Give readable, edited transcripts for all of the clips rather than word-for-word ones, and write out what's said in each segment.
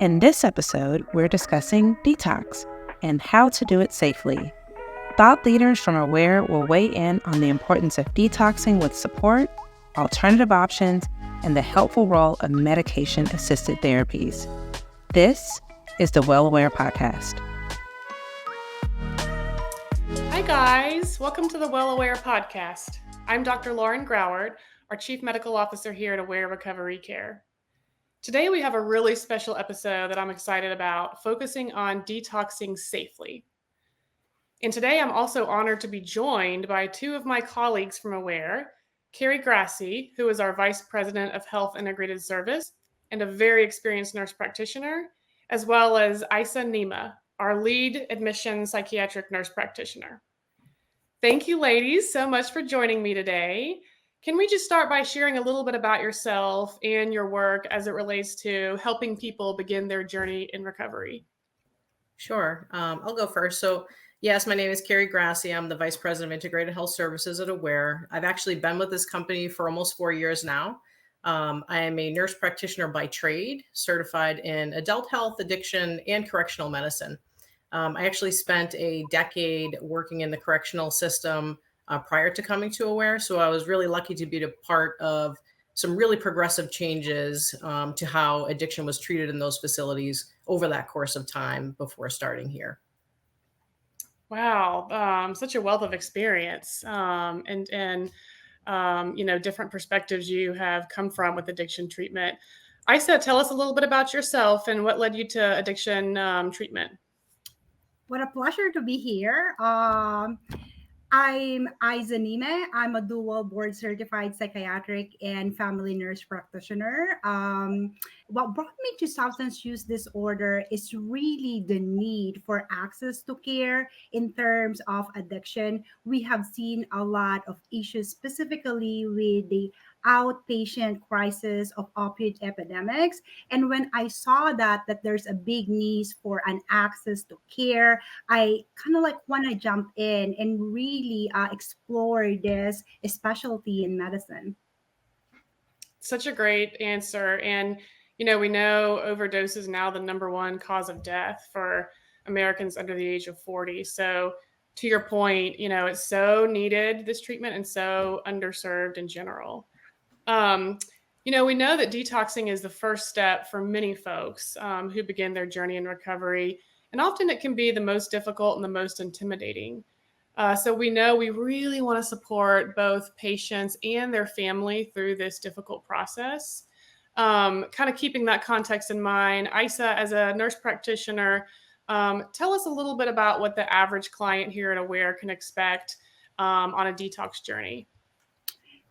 In this episode, we're discussing detox and how to do it safely. Thought leaders from Aware will weigh in on the importance of detoxing with support, alternative options, and the helpful role of medication-assisted therapies. This is the Well Aware Podcast. Hi guys, welcome to the Well Aware Podcast. I'm Dr. Lauren Grawert, our Chief Medical Officer here at Aware Recovery Care. Today we have a really special episode that I'm excited about, focusing on detoxing safely. And today I'm also honored to be joined by two of my colleagues from Aware, Carrie Grassi, who is our Vice President of Health Integrated Service and a very experienced nurse practitioner, as well as Aiza Nimeh, our lead admissions psychiatric nurse practitioner. Thank you, ladies, so much for joining me today. Can we just start by sharing a little bit about yourself and your work as it relates to helping people begin their journey in recovery? Sure. I'll go first. So yes, my name is Carrie Grassi. I'm the Vice President of Integrated Health Services at Aware. I've actually been with this company for almost 4 years now. I am a nurse practitioner by trade, certified in adult health, addiction, and correctional medicine. I actually spent a decade working in the correctional system prior to coming to Aware. So I was really lucky to be a part of some really progressive changes to how addiction was treated in those facilities over that course of time before starting here. Wow, such a wealth of experience and different perspectives you have come from with addiction treatment. Aiza, tell us a little bit about yourself and what led you to addiction treatment. What a pleasure to be here. I'm Aiza Nimeh. I'm a dual board certified psychiatric and family nurse practitioner. What brought me to substance use disorder is really the need for access to care in terms of addiction. We have seen a lot of issues, specifically with the outpatient crisis of opioid epidemics. And when I saw that there's a big need for an access to care, I kind of like want to jump in and really explore this specialty in medicine. Such a great answer. And, we know overdose is now the number one cause of death for Americans under the age of 40. So to your point, it's so needed, this treatment, and so underserved in general. We know that detoxing is the first step for many folks who begin their journey in recovery. And often it can be the most difficult and the most intimidating. So we know we really want to support both patients and their family through this difficult process. Kind of keeping that context in mind, Aiza, as a nurse practitioner, tell us a little bit about what the average client here at Aware can expect on a detox journey.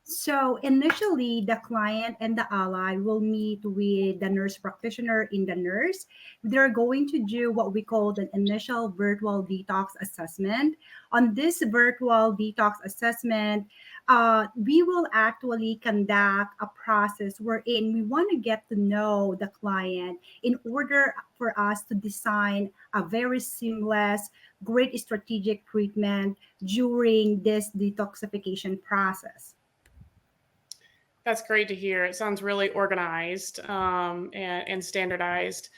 So initially, the client and the ally will meet with the nurse practitioner in the nurse. They're going to do what we call the initial virtual detox assessment. On this virtual detox assessment, we will actually conduct a process wherein we want to get to know the client in order for us to design a very seamless, great strategic treatment during this detoxification process. That's great to hear. It sounds really organized and standardized.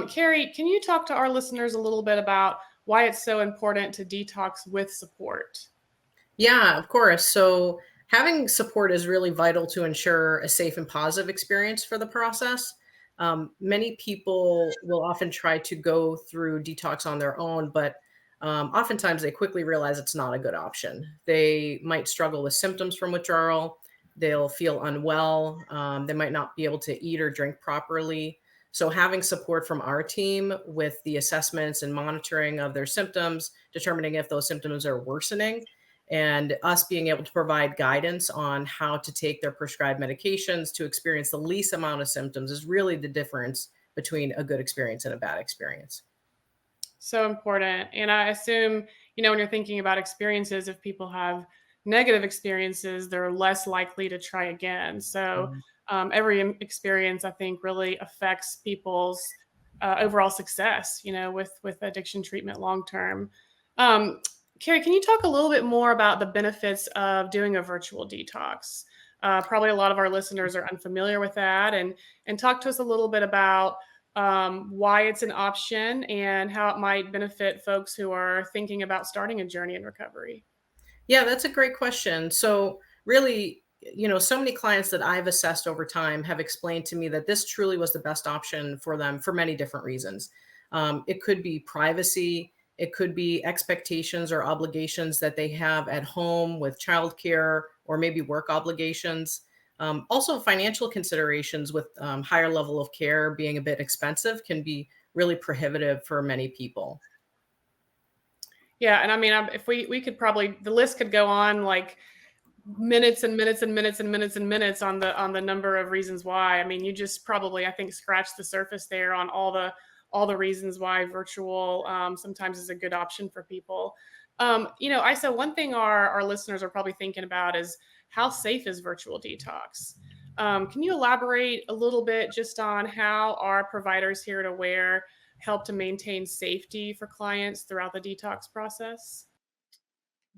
Carrie, can you talk to our listeners a little bit about why it's so important to detox with support? Yeah, of course. So having support is really vital to ensure a safe and positive experience for the process. Many people will often try to go through detox on their own, but oftentimes they quickly realize it's not a good option. They might struggle with symptoms from withdrawal. They'll feel unwell. They might not be able to eat or drink properly. So having support from our team with the assessments and monitoring of their symptoms, determining if those symptoms are worsening, and us being able to provide guidance on how to take their prescribed medications to experience the least amount of symptoms is really the difference between a good experience and a bad experience. So important. And I assume, when you're thinking about experiences, if people have negative experiences, they're less likely to try again. So every experience, I think, really affects people's overall success, with addiction treatment long term. Carrie, can you talk a little bit more about the benefits of doing a virtual detox? Probably a lot of our listeners are unfamiliar with that, and talk to us a little bit about why it's an option, and how it might benefit folks who are thinking about starting a journey in recovery? Yeah, that's a great question. So really, so many clients that I've assessed over time have explained to me that this truly was the best option for them for many different reasons. It could be privacy, it could be expectations or obligations that they have at home with childcare or maybe work obligations. Also, financial considerations with higher level of care being a bit expensive can be really prohibitive for many people. Yeah, and I mean, if we could probably, the list could go on like minutes and minutes and minutes and minutes and minutes on the number of reasons why. I mean, you just probably, I think, scratched the surface there on all the reasons why virtual sometimes is a good option for people. Isa, one thing our listeners are probably thinking about is, how safe is virtual detox? Can you elaborate a little bit just on how our providers here at Aware help to maintain safety for clients throughout the detox process?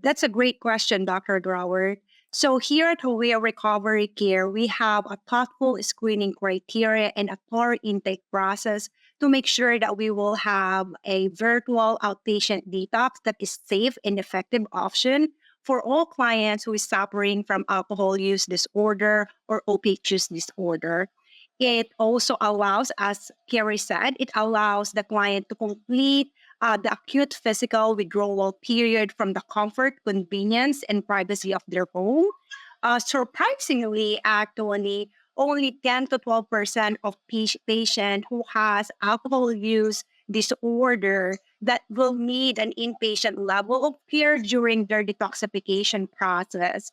That's a great question, Dr. Grawert. So here at Aware Recovery Care, we have a thoughtful screening criteria and a thorough intake process to make sure that we will have a virtual outpatient detox that is safe and effective option for all clients who is suffering from alcohol use disorder or opiate use disorder. It also allows, as Carrie said, it allows the client to complete the acute physical withdrawal period from the comfort, convenience, and privacy of their home. Surprisingly, actually, only 10 to 12% of patient who has alcohol use disorder that will need an inpatient level of care during their detoxification process.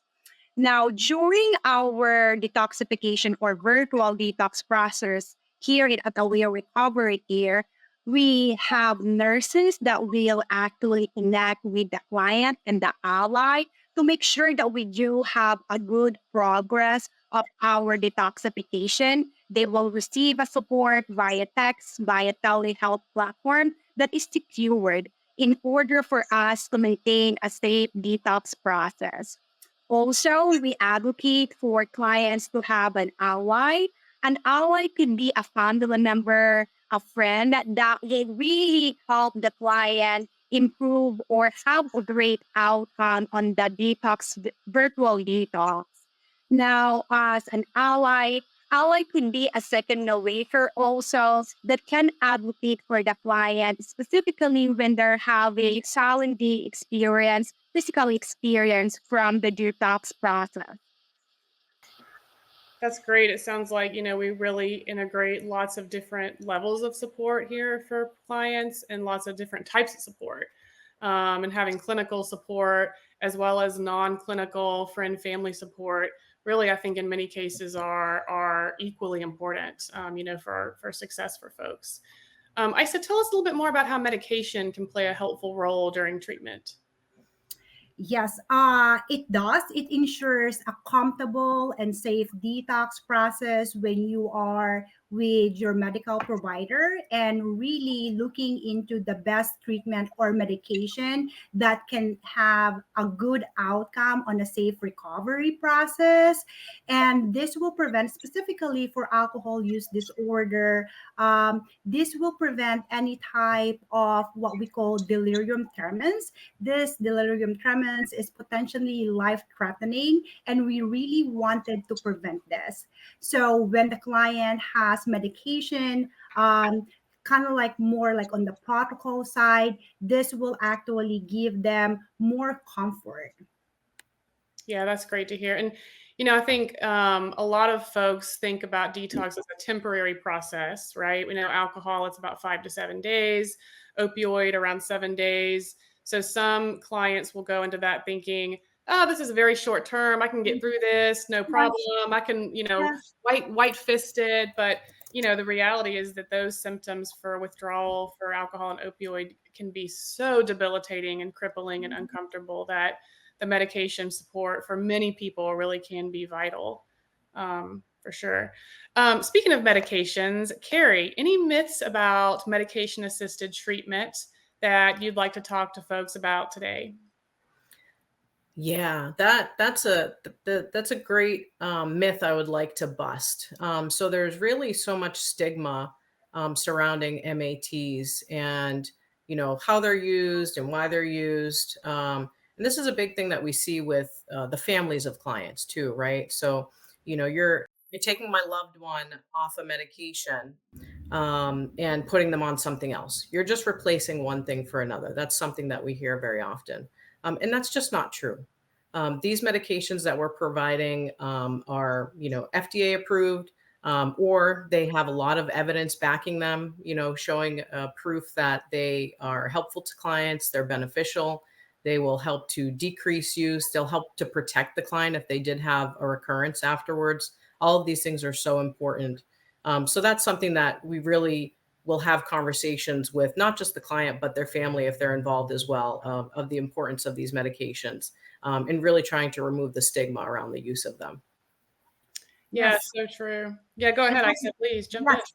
Now, during our detoxification or virtual detox process here at Aware Recovery Care, we have nurses that will actually connect with the client and the ally to make sure that we do have a good progress of our detoxification. They will receive a support via text, via telehealth platform that is secured in order for us to maintain a safe detox process. Also, we advocate for clients to have an ally. An ally could be a family member, a friend that will really help the client improve or have a great outcome on the virtual detox. Now, as an ally could be a second narrator also that can advocate for the client, specifically when they're having challenging experience, physical experience from the detox process. That's great. It sounds like, we really integrate lots of different levels of support here for clients and lots of different types of support. And having clinical support as well as non-clinical friend family support really, I think in many cases are equally important, for success for folks. Isa, tell us a little bit more about how medication can play a helpful role during treatment. Yes, it does. It ensures a comfortable and safe detox process when you are with your medical provider and really looking into the best treatment or medication that can have a good outcome on a safe recovery process. And this will prevent, specifically for alcohol use disorder, this will prevent any type of what we call delirium tremens. This delirium tremens is potentially life-threatening, and we really wanted to prevent this. So when the client has medication, kind of like more like on the protocol side, this will actually give them more comfort. Yeah, that's great to hear. And, I think a lot of folks think about detox as a temporary process, right? We know alcohol, it's about 5 to 7 days, opioid around 7 days. So some clients will go into that thinking, oh, this is a very short term. I can get through this, no problem. I can, white fisted. But, the reality is that those symptoms for withdrawal for alcohol and opioid can be so debilitating and crippling and uncomfortable that the medication support for many people really can be vital, for sure. Speaking of medications, Carrie, any myths about medication-assisted treatment that you'd like to talk to folks about today? Yeah, that's a great myth I would like to bust. So there's really so much stigma surrounding MATs and, how they're used and why they're used. And this is a big thing that we see with the families of clients too, right? So, you're taking my loved one off a medication and putting them on something else. You're just replacing one thing for another. That's something that we hear very often. And that's just not true. These medications that we're providing are, FDA approved, or they have a lot of evidence backing them, showing proof that they are helpful to clients, they're beneficial, they will help to decrease use, they'll help to protect the client if they did have a recurrence afterwards. All of these things are so important. So that's something that we really will have conversations with not just the client, but their family if they're involved as well, of the importance of these medications, and really trying to remove the stigma around the use of them. Yeah, Yes. so true. Yeah, go ahead, Aiza, please jump in. Yes.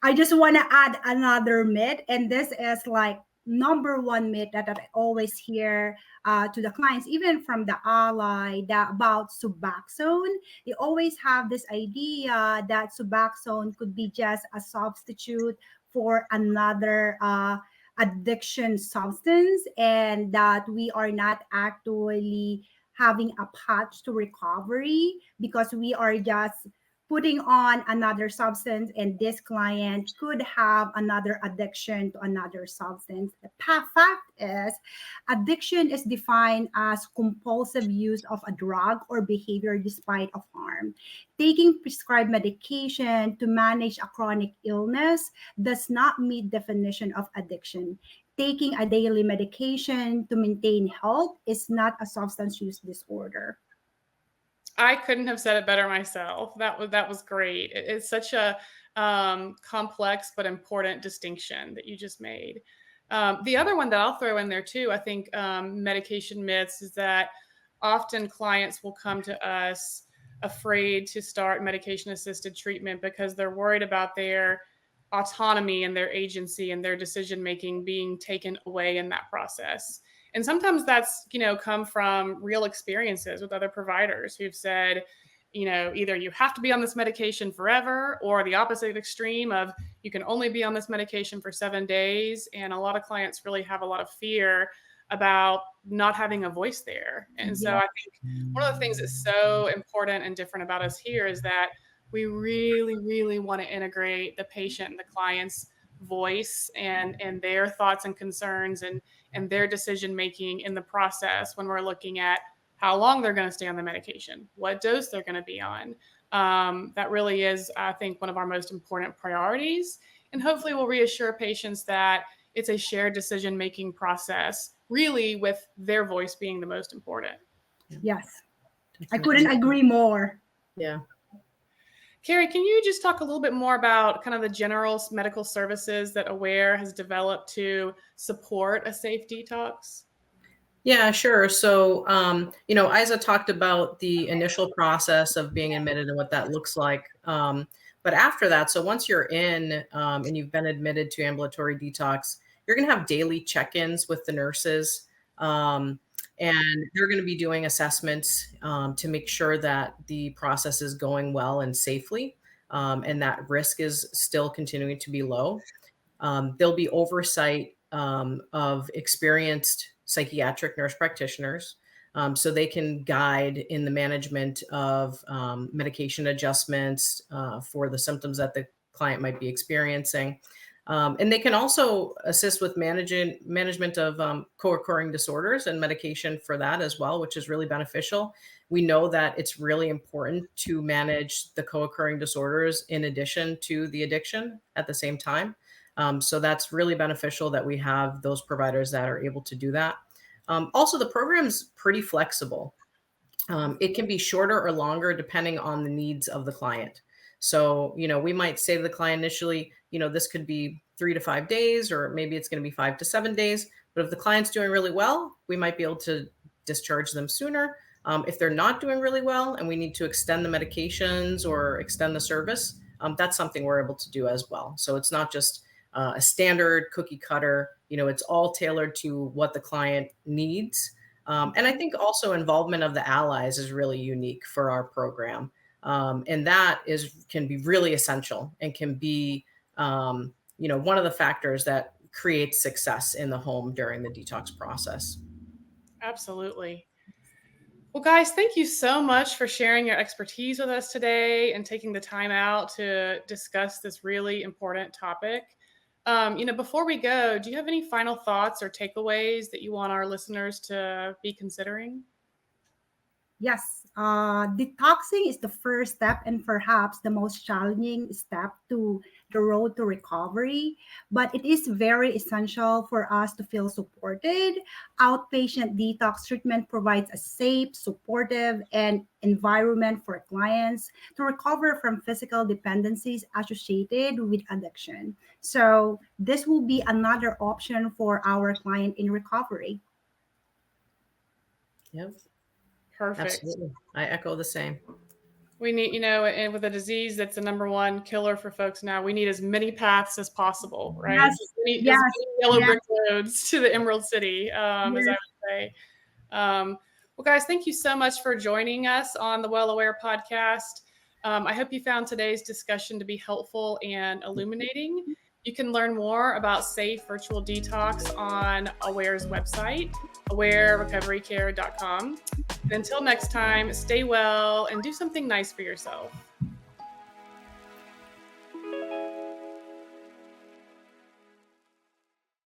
I just want to add another myth, and this is like number one myth that I always hear to the clients, even from the ally, that about Suboxone. They always have this idea that Suboxone could be just a substitute for another addiction substance, and that we are not actually having a path to recovery because we are just putting on another substance, and this client could have another addiction to another substance. The fact is, addiction is defined as compulsive use of a drug or behavior despite of harm. Taking prescribed medication to manage a chronic illness does not meet definition of addiction. Taking a daily medication to maintain health is not a substance use disorder. I couldn't have said it better myself. That was great. It's such a complex but important distinction that you just made. The other one that I'll throw in there too, I think medication myths, is that often clients will come to us afraid to start medication-assisted treatment because they're worried about their autonomy and their agency and their decision-making being taken away in that process. And sometimes that's, come from real experiences with other providers who've said, either you have to be on this medication forever, or the opposite extreme of you can only be on this medication for 7 days. And a lot of clients really have a lot of fear about not having a voice there. And so I think one of the things that's so important and different about us here is that we really, really want to integrate the patient and the client's voice and their thoughts and concerns and their decision making in the process when we're looking at how long they're going to stay on the medication, what dose they're going to be on. That really is, I think, one of our most important priorities. And hopefully we'll reassure patients that it's a shared decision making process, really with their voice being the most important. Yes. I couldn't agree more. Yeah. Carrie, can you just talk a little bit more about kind of the general medical services that AWARE has developed to support a safe detox? Yeah, sure. So, Aiza talked about the initial process of being admitted and what that looks like. But after that, so once you're in and you've been admitted to ambulatory detox, you're going to have daily check-ins with the nurses. And they're going to be doing assessments to make sure that the process is going well and safely, and that risk is still continuing to be low. There'll be oversight of experienced psychiatric nurse practitioners, so they can guide in the management of medication adjustments for the symptoms that the client might be experiencing. And they can also assist with management of co-occurring disorders and medication for that as well, which is really beneficial. We know that it's really important to manage the co-occurring disorders in addition to the addiction at the same time. So that's really beneficial that we have those providers that are able to do that. Also, the program's pretty flexible. It can be shorter or longer depending on the needs of the client. So, we might say to the client initially, this could be 3 to 5 days, or maybe it's going to be 5 to 7 days. But if the client's doing really well, we might be able to discharge them sooner. If they're not doing really well and we need to extend the medications or extend the service, that's something we're able to do as well. So it's not just a standard cookie cutter, it's all tailored to what the client needs. And I think also involvement of the allies is really unique for our program. And that can be really essential and can be one of the factors that creates success in the home during the detox process. Absolutely. Well, guys, thank you so much for sharing your expertise with us today and taking the time out to discuss this really important topic. Before we go, do you have any final thoughts or takeaways that you want our listeners to be considering? Yes, detoxing is the first step and perhaps the most challenging step to the road to recovery, but it is very essential for us to feel supported. Outpatient detox treatment provides a safe, supportive, and environment for clients to recover from physical dependencies associated with addiction. So this will be another option for our client in recovery. Yep, Perfect. absolutely. I echo the same. We need, and with a disease that's the number one killer for folks now, we need as many paths as possible, right? Yes, As yes, many yellow yes. brick roads to the Emerald City, as I Yes. would say. Well, guys, thank you so much for joining us on the Well Aware podcast. I hope you found today's discussion to be helpful and illuminating. You can learn more about safe virtual detox on Aware's website, awarerecoverycare.com. And until next time, stay well and do something nice for yourself.